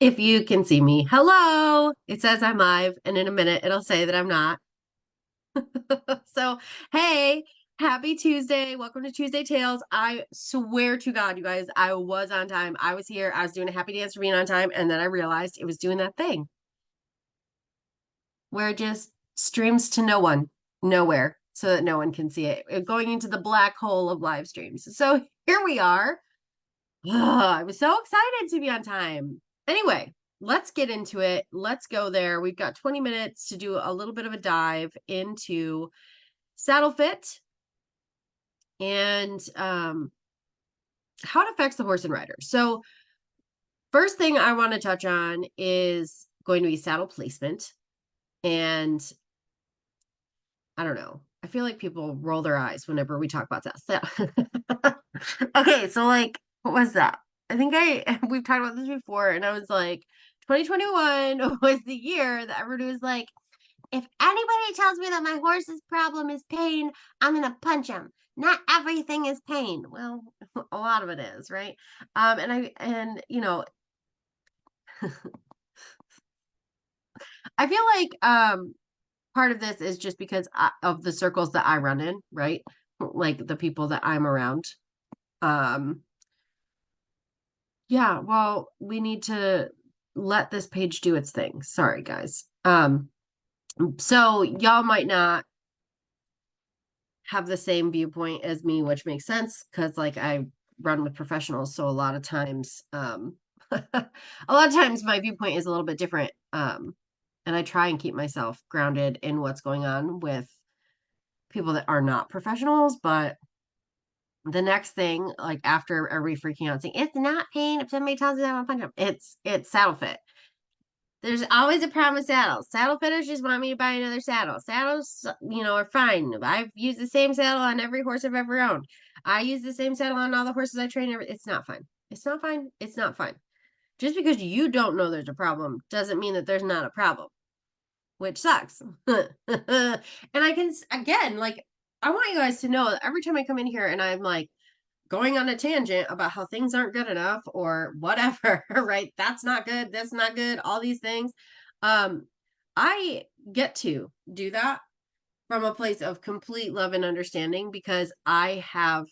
If you can see me, hello. It says I'm live, and in a minute it'll say that I'm not. So, hey, happy Tuesday. Welcome to Tuesday Tales. I swear to God, you guys, I was on time. I was here. I was doing a happy dance for being on time, and then I realized it was doing that thing where it just streams to no one, nowhere, so that no one can see it, going into the black hole of live streams. So here we are. I was so excited to be on time. Anyway, let's get into it. Let's go there. We've got 20 minutes to do a little bit of a dive into saddle fit and how it affects the horse and rider. So, first thing I want to touch on is going to be saddle placement. And I don't know. I feel like people roll their eyes whenever we talk about that. So, okay, so like, what was that? I think we've talked about this before, and I was like, 2021 was the year that everybody was like, if anybody tells me that my horse's problem is pain, I'm gonna punch him. Not everything is pain. Well, a lot of it is, right? And I feel like part of this is just because of the circles that I run in, right? Like the people that I'm around. Um, yeah, well, we need to let this page do its thing. Sorry, guys. So y'all might not have the same viewpoint as me, which makes sense because like I run with professionals, so a lot of times a lot of times my viewpoint is a little bit different. And I try and keep myself grounded in what's going on with people that are not professionals, but the next thing, like after every freaking out saying, it's not pain if somebody tells me that I'm gonna punch them. It's saddle fit. There's always a problem with saddles. Saddle fitters just want me to buy another saddle. Saddles, are fine. I've used the same saddle on every horse I've ever owned. I use the same saddle on all the horses I train. It's not fine. It's not fine. It's not fine. Just because you don't know there's a problem doesn't mean that there's not a problem, which sucks. And I can, again, like, I want you guys to know that every time I come in here and I'm like, going on a tangent about how things aren't good enough or whatever, right? That's not good. That's not good. All these things. Um, I get to do that from a place of complete love and understanding because I have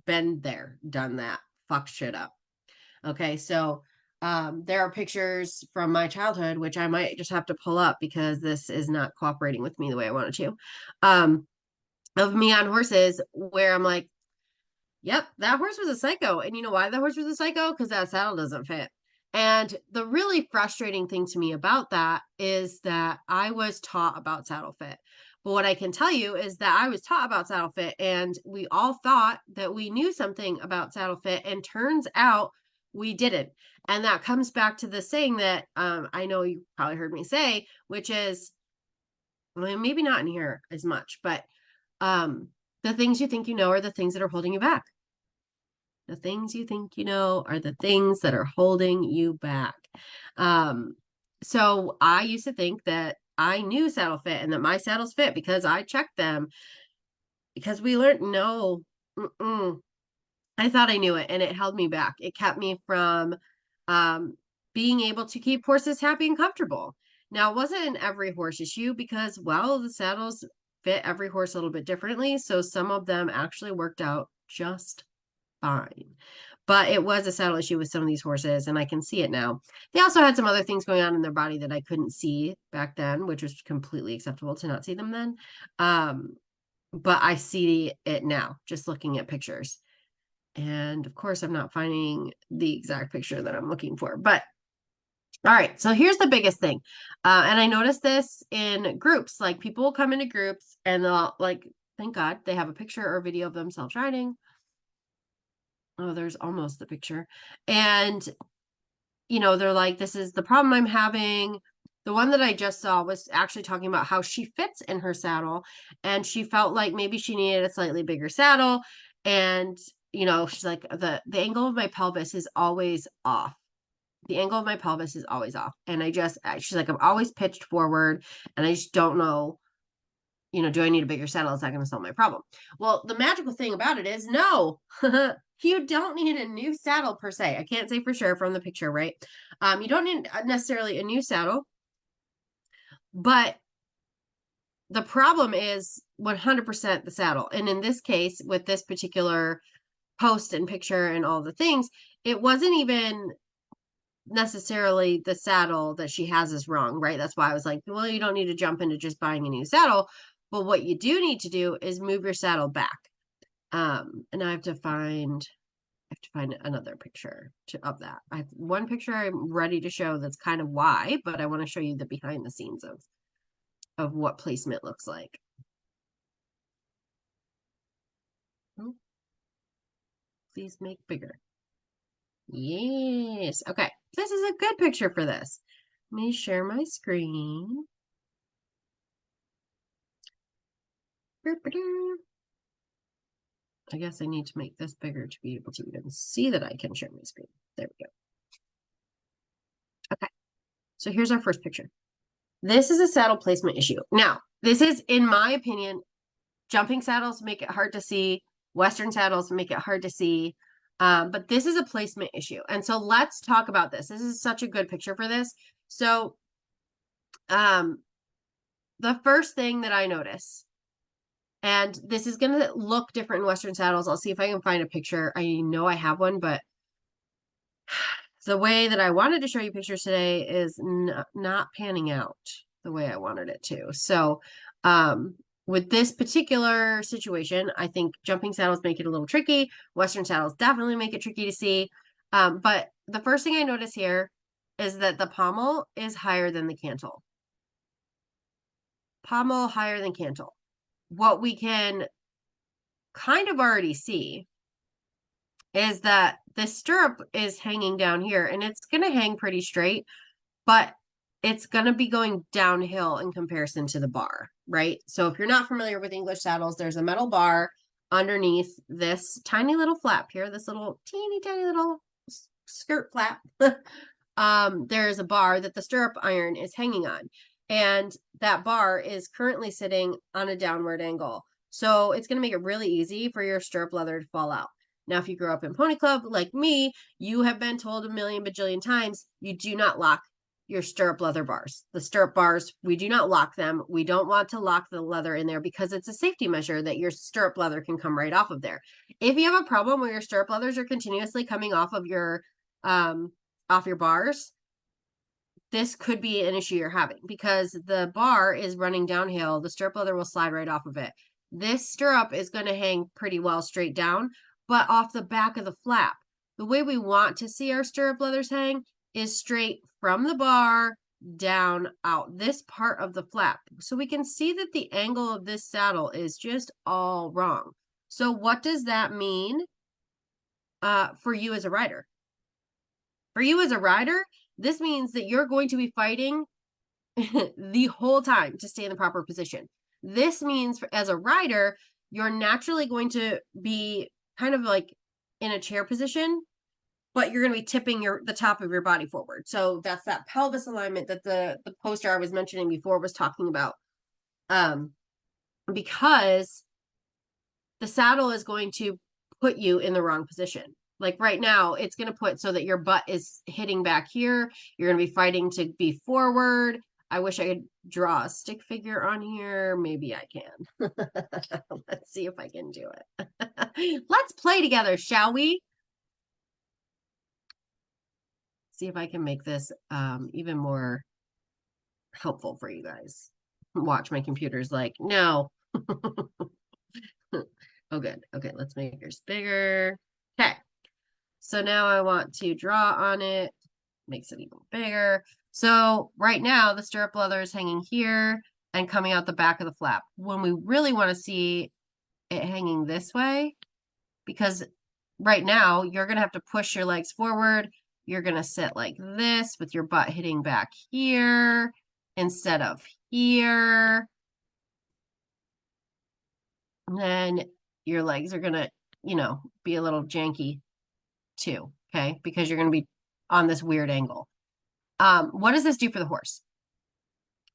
been there, done that, fucked shit up. Okay, so there are pictures from my childhood, which I might just have to pull up because this is not cooperating with me the way I wanted to. Um, of me on horses where I'm like, yep, that horse was a psycho. And you know why that horse was a psycho? Because that saddle doesn't fit. And the really frustrating thing to me about that is that I was taught about saddle fit. But what I can tell you is that I was taught about saddle fit, and we all thought that we knew something about saddle fit, and turns out we didn't. And that comes back to the saying that I know you probably heard me say, which is, well, maybe not in here as much, but um, the things you think you know are the things that are holding you back. The things you think you know are the things that are holding you back. Um, so I used to think that I knew saddle fit and that my saddles fit because I checked them because we learned no. Mm-mm. I thought I knew it and it held me back. It kept me from um, being able to keep horses happy and comfortable. Now, it wasn't an every horse issue because, well, the saddles fit every horse a little bit differently. So some of them actually worked out just fine. But it was a saddle issue with some of these horses, and I can see it now. They also had some other things going on in their body that I couldn't see back then, which was completely acceptable to not see them then. Um, but I see it now, just looking at pictures. And of course, I'm not finding the exact picture that I'm looking for. But all right, so here's the biggest thing. And I noticed this in groups. Like people will come into groups and they'll like, thank God, they have a picture or video of themselves riding. Oh, there's almost the picture. And, they're like, this is the problem I'm having. The one that I just saw was actually talking about how she fits in her saddle. And she felt like maybe she needed a slightly bigger saddle. And, she's like, the angle of my pelvis is always off. The angle of my pelvis is always off. And she's like, I'm always pitched forward. And I just don't know, do I need a bigger saddle? Is that going to solve my problem? Well, the magical thing about it is no. You don't need a new saddle per se. I can't say for sure from the picture, right? You don't need necessarily a new saddle, but the problem is 100% the saddle. And in this case, with this particular post and picture and all the things, it wasn't even necessarily the saddle that she has is wrong, right? That's why I was like, well, you don't need to jump into just buying a new saddle. But what you do need to do is move your saddle back. And I have to find another picture of that. I have one picture I'm ready to show that's kind of why, but I want to show you the behind the scenes of what placement looks like. Please make bigger. Yes. Okay. This is a good picture for this. Let me share my screen. I guess I need to make this bigger to be able to even see that I can share my screen. There we go. Okay. So here's our first picture. This is a saddle placement issue. Now, this is, in my opinion, jumping saddles make it hard to see. Western saddles make it hard to see. But this is a placement issue. And so let's talk about this. This is such a good picture for this. So the first thing that I notice, and this is going to look different in Western saddles. I'll see if I can find a picture. I know I have one, but the way that I wanted to show you pictures today is not panning out the way I wanted it to. So with this particular situation, I think jumping saddles make it a little tricky. Western saddles definitely make it tricky to see. But the first thing I notice here is that the pommel is higher than the cantle. Pommel higher than cantle. What we can kind of already see is that the stirrup is hanging down here, and it's going to hang pretty straight, but it's going to be going downhill in comparison to the bar, right? So if you're not familiar with English saddles, there's a metal bar underneath this tiny little flap here, this little teeny tiny little skirt flap. There's a bar that the stirrup iron is hanging on, and that bar is currently sitting on a downward angle. So it's going to make it really easy for your stirrup leather to fall out. Now, if you grew up in Pony Club like me, you have been told a million bajillion times, you do not lock your stirrup leather bars. The stirrup bars, we do not lock them. We don't want to lock the leather in there because it's a safety measure that your stirrup leather can come right off of there. If you have a problem where your stirrup leathers are continuously coming off your bars, this could be an issue you're having because the bar is running downhill. The stirrup leather will slide right off of it. This stirrup is going to hang pretty well straight down, but off the back of the flap. The way we want to see our stirrup leathers hang is straight from the bar down out this part of the flap. So we can see that the angle of this saddle is all wrong. So what does that mean for you as a rider? For you as a rider, this means that you're going to be fighting the whole time to stay in the proper position. This means as a rider, you're naturally going to be kind of like in a chair position, but you're going to be tipping the top of your body forward. So that's that pelvis alignment that the poster I was mentioning before was talking about. Because the saddle is going to put you in the wrong position. Like right now, it's going to put so that your butt is hitting back here. You're going to be fighting to be forward. I wish I could draw a stick figure on here. Maybe I can. Let's see if I can do it. Let's play together, shall we? See if I can make this even more helpful for you guys. Watch, my computer's like, no. Oh, good. Okay, let's make yours bigger. Okay. So now I want to draw on it. Makes it even bigger. So right now the stirrup leather is hanging here and coming out the back of the flap. When we really want to see it hanging this way, because right now you're going to have to push your legs forward. You're going to sit like this with your butt hitting back here instead of here. And then your legs are going to, be a little janky too, okay? Because you're going to be on this weird angle. What does this do for the horse?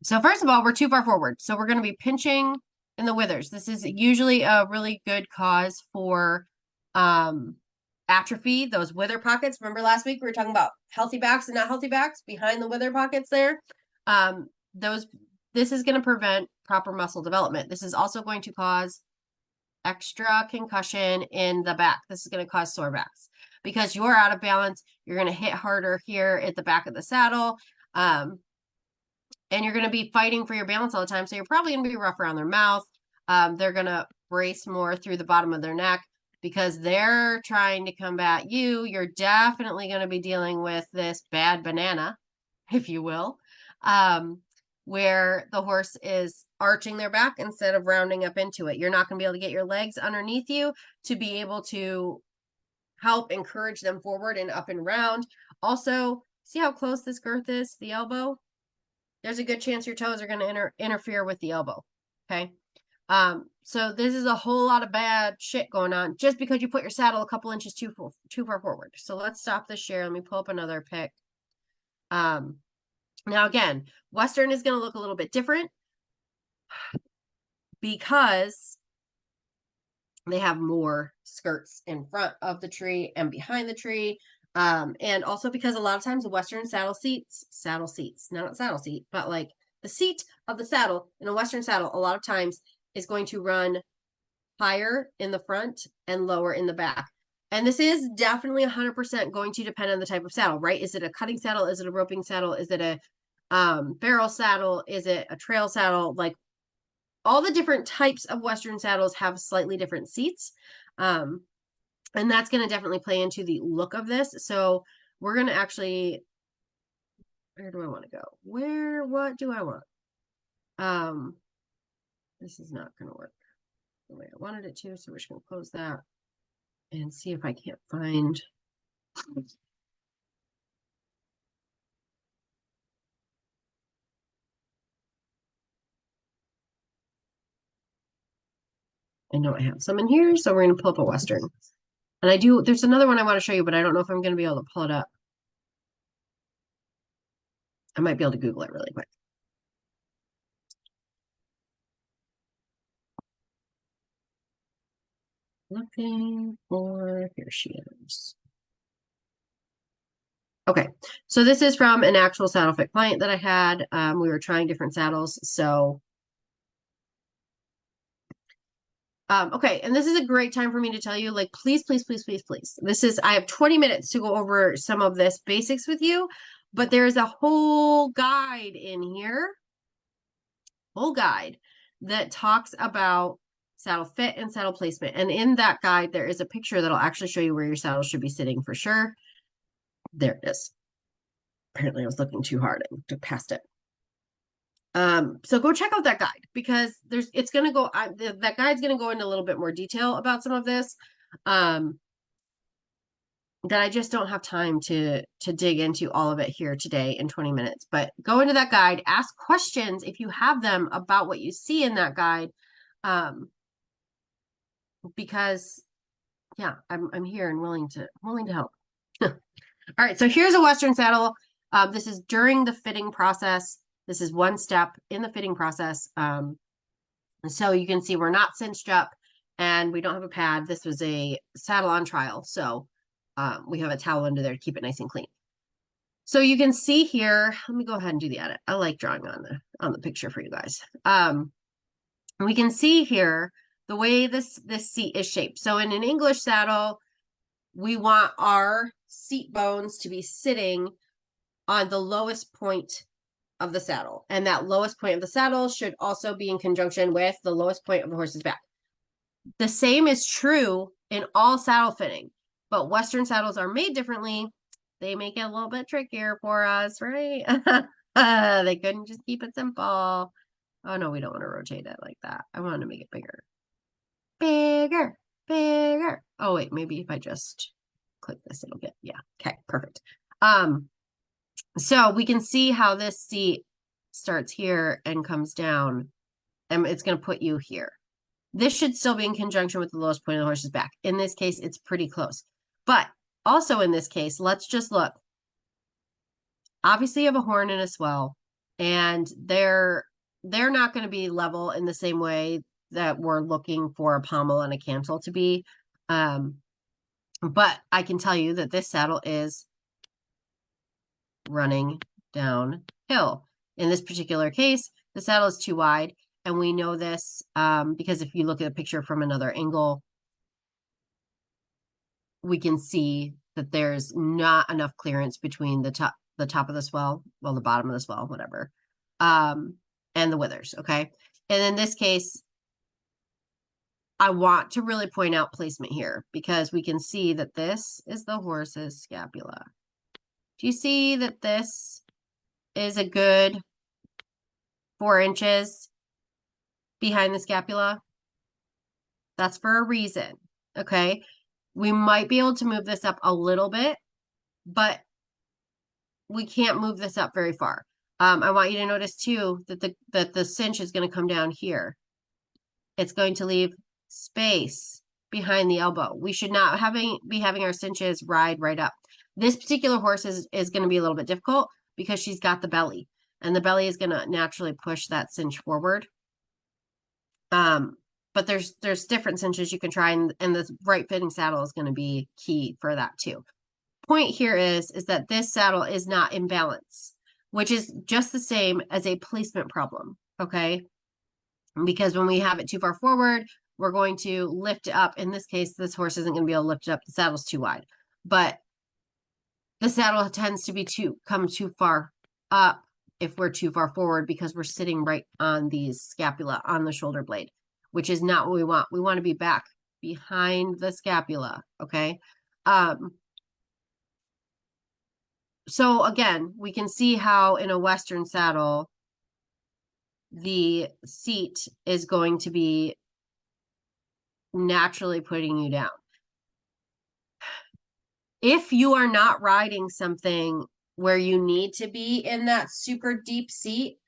So first of all, we're too far forward. So we're going to be pinching in the withers. This is usually a really good cause for atrophy, those wither pockets. Remember last week we were talking about healthy backs and not healthy backs behind the wither pockets there. This is going to prevent proper muscle development. This is also going to cause extra concussion in the back. This is going to cause sore backs because you're out of balance. You're going to hit harder here at the back of the saddle. And you're going to be fighting for your balance all the time. So you're probably going to be rough around their mouth. They're going to brace more through the bottom of their neck because they're trying to combat you. You're definitely going to be dealing with this bad banana, if you will, where the horse is arching their back instead of rounding up into it. You're not going to be able to get your legs underneath you to be able to help encourage them forward and up and round. Also, see how close this girth is to the elbow? There's a good chance your toes are going to interfere with the elbow. Okay. So this is a whole lot of bad shit going on just because you put your saddle a couple inches too far forward. So let's stop this share. Let me pull up another pic. Now again, Western is going to look a little bit different because they have more skirts in front of the tree and behind the tree. And also because a lot of times the Western saddle seats, not saddle seat, but like the seat of the saddle in a Western saddle, a lot of times is going to run higher in the front and lower in the back. And this is definitely 100% going to depend on the type of saddle, right? Is it a cutting saddle? Is it a roping saddle? Is it a barrel saddle? Is it a trail saddle? Like all the different types of Western saddles have slightly different seats. And that's going to definitely play into the look of this. So we're going to actually, where do I want to go? What do I want? This is not going to work the way I wanted it to. So we're just going to close that and see if I can't find. I know I have some in here. So we're going to pull up a Western. And there's another one I want to show you, but I don't know if I'm going to be able to pull it up. I might be able to Google it really quick. Looking for, here she is. Okay, so this is from an actual saddle fit client that I had. We were trying different saddles. So, okay, and this is a great time for me to tell you, like, please, please, please, please, please. I have 20 minutes to go over some of this basics with you, but there's a whole guide in here, that talks about saddle fit and saddle placement. And in that guide, there is a picture that'll actually show you where your saddle should be sitting for sure. There it is. Apparently I was looking too hard and past it. So go check out that guide because that guide's going to go into a little bit more detail about some of this. That I just don't have time to dig into all of it here today in 20 minutes. But go into that guide, ask questions if you have them about what you see in that guide. Because yeah, I'm here and willing to help. All right, so here's a Western saddle. This is during the fitting process. This is one step in the fitting process. So you can see we're not cinched up and we don't have a pad. This was a saddle on trial. So we have a towel under there to keep it nice and clean. So you can see here, let me go ahead and do the edit. I like drawing on the picture for you guys. We can see here the way this seat is shaped. So in an English saddle, we want our seat bones to be sitting on the lowest point of the saddle. And that lowest point of the saddle should also be in conjunction with the lowest point of the horse's back. The same is true in all saddle fitting, but Western saddles are made differently. They make it a little bit trickier for us, right? They couldn't just keep it simple. Oh no, we don't want to rotate it like that. I want to make it bigger. Bigger. Oh wait, maybe if I just click this, it'll get, yeah. Okay, perfect. So we can see how this seat starts here and comes down, and it's going to put you here. This should still be in conjunction with the lowest point of the horse's back. In this case, it's pretty close. But also in this case, let's just look. Obviously, you have a horn and a swell, and they're not going to be level in the same way that we're looking for a pommel and a cantle to be. But I can tell you that this saddle is running downhill. In this particular case, the saddle is too wide, and we know this because if you look at a picture from another angle, we can see that there's not enough clearance between the top of the swell, well, the bottom of the swell, whatever, and the withers. Okay. And in this case, I want to really point out placement here because we can see that this is the horse's scapula. Do you see that this is a good 4 inches behind the scapula? That's for a reason. Okay. We might be able to move this up a little bit, but we can't move this up very far. I want you to notice too that the cinch is going to come down here. It's going to leave space behind the elbow. We should not be having our cinches ride right up. This particular horse is going to be a little bit difficult because she's got the belly, and the belly is going to naturally push that cinch forward. But there's different cinches you can try, and the right fitting saddle is going to be key for that too. Point here is that this saddle is not in balance, which is just the same as a placement problem, okay? Because when we have it too far forward, we're going to lift it up. In this case, this horse isn't going to be able to lift it up. The saddle's too wide. But the saddle tends to come too far up if we're too far forward because we're sitting right on these scapula, on the shoulder blade, which is not what we want. We want to be back behind the scapula, okay? So again, we can see how in a Western saddle, the seat is going to be naturally putting you down. If you are not riding something where you need to be in that super deep seat,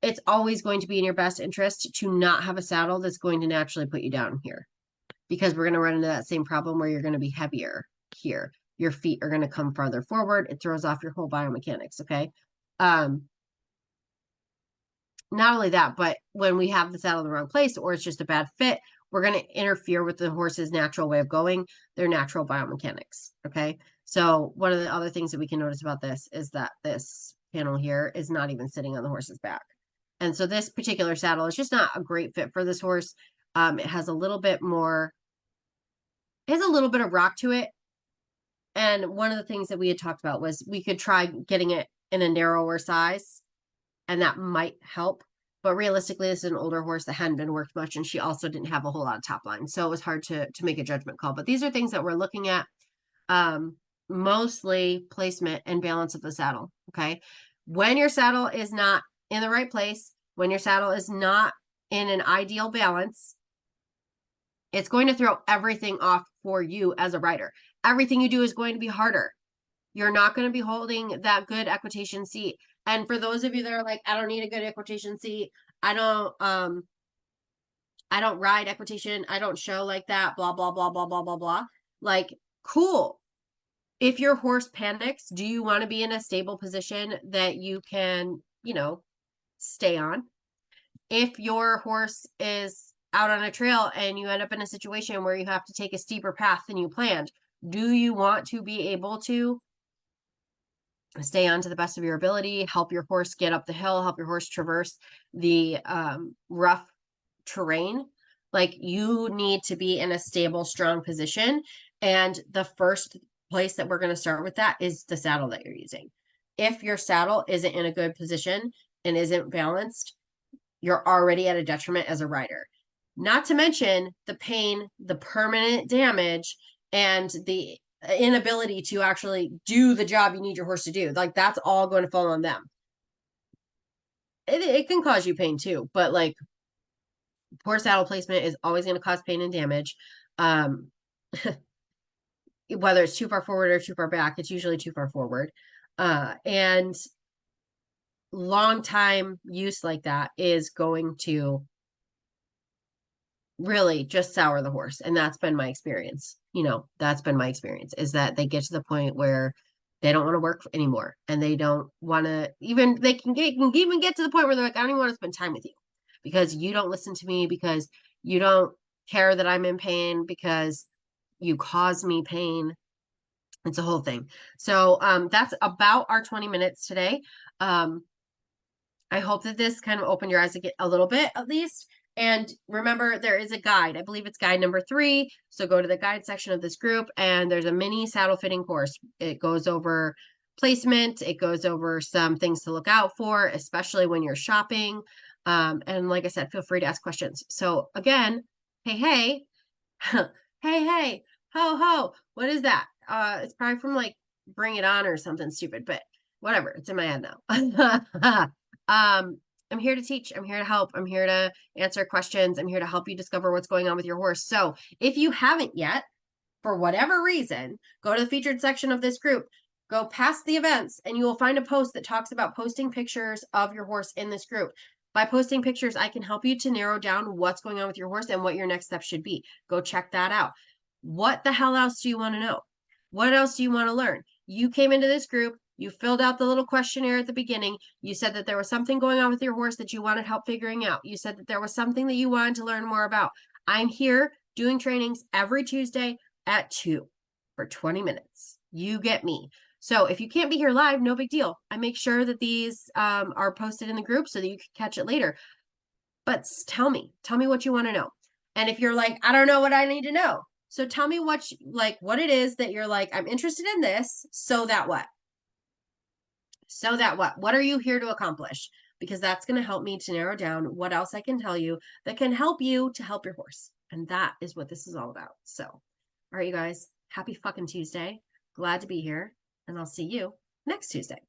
it's always going to be in your best interest to not have a saddle that's going to naturally put you down here, because we're going to run into that same problem where you're going to be heavier here. Your feet are going to come farther forward. It throws off your whole biomechanics, okay? Not only that, but when we have the saddle in the wrong place or it's just a bad fit, we're going to interfere with the horse's natural way of going, their natural biomechanics, okay? So one of the other things that we can notice about this is that this panel here is not even sitting on the horse's back. And so this particular saddle is just not a great fit for this horse. It has a little bit more, it has a little bit of rock to it. And one of the things that we had talked about was we could try getting it in a narrower size, and that might help. But realistically, this is an older horse that hadn't been worked much, and she also didn't have a whole lot of top line. So it was hard to make a judgment call. But these are things that we're looking at, mostly placement and balance of the saddle, okay? When your saddle is not in the right place, when your saddle is not in an ideal balance, it's going to throw everything off for you as a rider. Everything you do is going to be harder. You're not going to be holding that good equitation seat. And for those of you that are like, I don't need a good equitation seat, I don't ride equitation, I don't show like that, blah, blah, blah, blah, blah, blah, blah. Like, cool. If your horse panics, do you want to be in a stable position that you can, stay on? If your horse is out on a trail and you end up in a situation where you have to take a steeper path than you planned, do you want to be able to stay on to the best of your ability, help your horse get up the hill, help your horse traverse the rough terrain? Like, you need to be in a stable, strong position. And the first place that we're going to start with that is the saddle that you're using. If your saddle isn't in a good position and isn't balanced, you're already at a detriment as a rider. Not to mention the pain, the permanent damage, and the inability to actually do the job you need your horse to do. Like, that's all going to fall on them. It can cause you pain too, but like, poor saddle placement is always going to cause pain and damage. Whether it's too far forward or too far back, it's usually too far forward. And long time use like that is going to really just sour the horse. And that's been my experience. That's been my experience, is that they get to the point where they don't want to work anymore, and they don't want to even, they can even get to the point where they're like, I don't even want to spend time with you because you don't listen to me, because you don't care that I'm in pain, because you cause me pain. It's a whole thing. So that's about our 20 minutes today. I hope that this kind of opened your eyes a little bit at least. And remember, there is a guide. I believe it's guide number 3. So go to the guide section of this group, and there's a mini saddle fitting course. It goes over placement. It goes over some things to look out for, especially when you're shopping. And like I said, feel free to ask questions. So again, hey, hey, hey, hey, ho, ho. What is that? It's probably from like Bring It On or something stupid, but whatever. It's in my head now. I'm here to teach. I'm here to help. I'm here to answer questions. I'm here to help you discover what's going on with your horse. So if you haven't yet, for whatever reason, go to the featured section of this group, go past the events, and you will find a post that talks about posting pictures of your horse in this group. By posting pictures, I can help you to narrow down what's going on with your horse and what your next step should be. Go check that out. What the hell else do you want to know? What else do you want to learn? You came into this group. You filled out the little questionnaire at the beginning. You said that there was something going on with your horse that you wanted help figuring out. You said that there was something that you wanted to learn more about. I'm here doing trainings every Tuesday at 2 for 20 minutes. You get me. So if you can't be here live, no big deal. I make sure that these are posted in the group so that you can catch it later. But tell me what you want to know. And if you're like, I don't know what I need to know. So tell me what it is that you're like, I'm interested in this. So that what? So that what? What are you here to accomplish? Because that's going to help me to narrow down what else I can tell you that can help you to help your horse. And that is what this is all about. So, all right, you guys, happy fucking Tuesday. Glad to be here. And I'll see you next Tuesday.